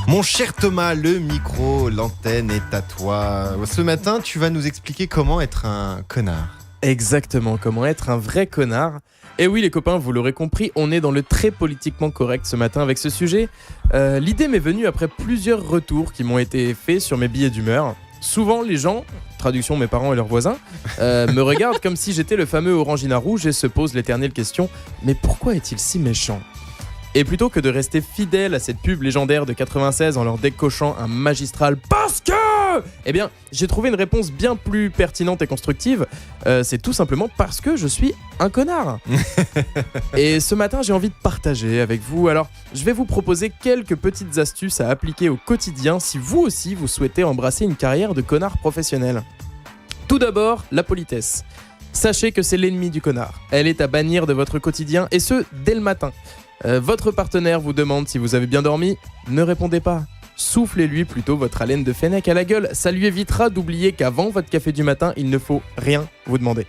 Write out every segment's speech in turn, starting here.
Mon cher Thomas, le micro, l'antenne est à toi. Ce matin, tu vas nous expliquer comment être un connard. Exactement, comment être un vrai connard. Et oui les copains, vous l'aurez compris, on est dans le très politiquement correct ce matin avec ce sujet. L'idée m'est venue après plusieurs retours qui m'ont été faits sur mes billets d'humeur. Souvent les gens, traduction mes parents et leurs voisins, me regardent comme si j'étais le fameux Orangina rouge et se posent l'éternelle question « Mais pourquoi est-il si méchant ?» Et plutôt que de rester fidèle à cette pub légendaire de 96 en leur décochant un magistral « Parce que !» Eh bien, j'ai trouvé une réponse bien plus pertinente et constructive. C'est tout simplement parce que je suis un connard. Et ce matin, j'ai envie de partager avec vous. Alors, je vais vous proposer quelques petites astuces à appliquer au quotidien si vous aussi vous souhaitez embrasser une carrière de connard professionnel. Tout d'abord, la politesse. Sachez que c'est l'ennemi du connard. Elle est à bannir de votre quotidien et ce, dès le matin. Votre partenaire vous demande si vous avez bien dormi, ne répondez pas. Soufflez-lui plutôt votre haleine de fennec à la gueule, ça lui évitera d'oublier qu'avant votre café du matin, il ne faut rien vous demander.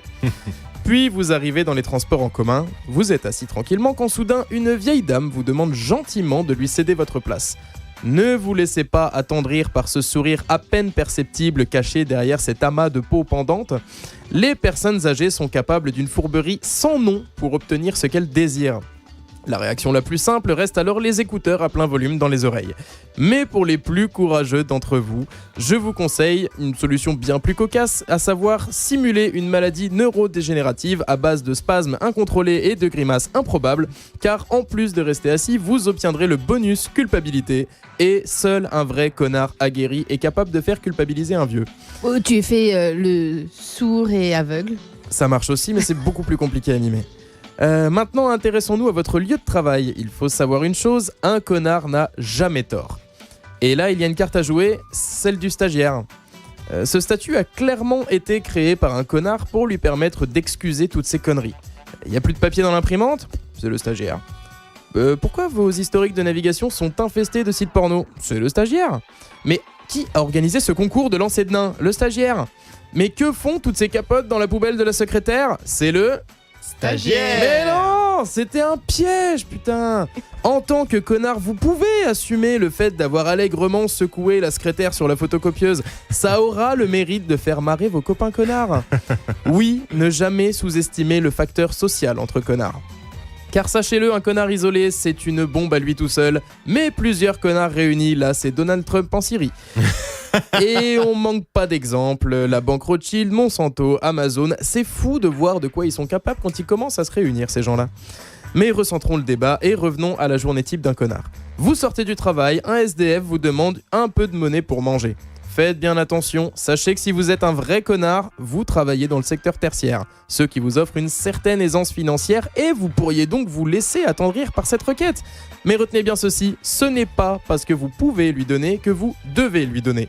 Puis vous arrivez dans les transports en commun, vous êtes assis tranquillement quand soudain une vieille dame vous demande gentiment de lui céder votre place. Ne vous laissez pas attendrir par ce sourire à peine perceptible caché derrière cet amas de peau pendante. Les personnes âgées sont capables d'une fourberie sans nom pour obtenir ce qu'elles désirent. La réaction la plus simple reste alors les écouteurs à plein volume dans les oreilles. Mais pour les plus courageux d'entre vous, je vous conseille une solution bien plus cocasse, à savoir simuler une maladie neurodégénérative à base de spasmes incontrôlés et de grimaces improbables, car en plus de rester assis, vous obtiendrez le bonus culpabilité, et seul un vrai connard aguerri est capable de faire culpabiliser un vieux. Oh, tu fais le sourd et aveugle. Ça marche aussi, mais c'est beaucoup plus compliqué à animer. Maintenant, intéressons-nous à votre lieu de travail. Il faut savoir une chose, un connard n'a jamais tort. Et là, il y a une carte à jouer, celle du stagiaire. Ce statut a clairement été créé par un connard pour lui permettre d'excuser toutes ces conneries. Il n'y a plus de papier dans l'imprimante ? C'est le stagiaire. Pourquoi vos historiques de navigation sont infestés de sites porno ? C'est le stagiaire. Mais qui a organisé ce concours de lancer de nains ? Le stagiaire. Mais que font toutes ces capotes dans la poubelle de la secrétaire ? C'est le... Stagiaire. Mais non, c'était un piège, putain. En tant que connard, vous pouvez assumer le fait d'avoir allègrement secoué la secrétaire sur la photocopieuse. Ça aura le mérite de faire marrer vos copains connards. Oui, ne jamais sous-estimer le facteur social entre connards. Car sachez-le, un connard isolé, c'est une bombe à lui tout seul. Mais plusieurs connards réunis, là, c'est Donald Trump en Syrie. Et on manque pas d'exemples, la banque Rothschild, Monsanto, Amazon, c'est fou de voir de quoi ils sont capables quand ils commencent à se réunir ces gens-là. Mais recentrons le débat et revenons à la journée type d'un connard. Vous sortez du travail, un SDF vous demande un peu de monnaie pour manger. Faites bien attention, sachez que si vous êtes un vrai connard, vous travaillez dans le secteur tertiaire, ceux qui vous offrent une certaine aisance financière et vous pourriez donc vous laisser attendrir par cette requête. Mais retenez bien ceci, ce n'est pas parce que vous pouvez lui donner que vous devez lui donner.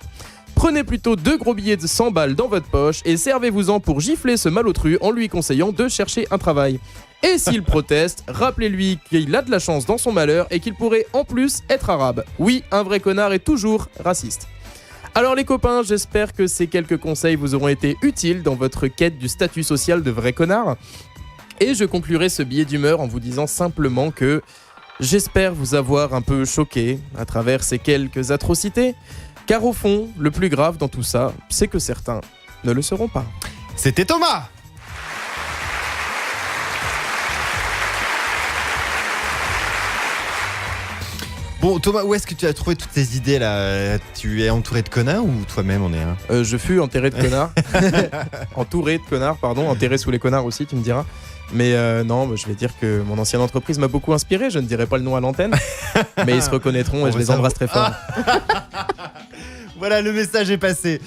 Prenez plutôt 2 gros billets de 100 balles dans votre poche et servez-vous-en pour gifler ce malotru en lui conseillant de chercher un travail. Et s'il proteste, rappelez-lui qu'il a de la chance dans son malheur et qu'il pourrait en plus être arabe. Oui, un vrai connard est toujours raciste. Alors les copains, j'espère que ces quelques conseils vous auront été utiles dans votre quête du statut social de vrai connard. Et je conclurai ce billet d'humeur en vous disant simplement que j'espère vous avoir un peu choqué à travers ces quelques atrocités. Car au fond, le plus grave dans tout ça, c'est que certains ne le seront pas. C'était Thomas. Bon Thomas, où est-ce que tu as trouvé toutes ces idées là ? Tu es entouré de connards ou toi-même en es un ? Je fus enterré de connards. Entouré de connards, pardon. Enterré sous les connards aussi, tu me diras. Mais non, je vais dire que mon ancienne entreprise m'a beaucoup inspiré. Je ne dirai pas le nom à l'antenne. Mais ils se reconnaîtront et je les embrasse très fort. Voilà, le message est passé.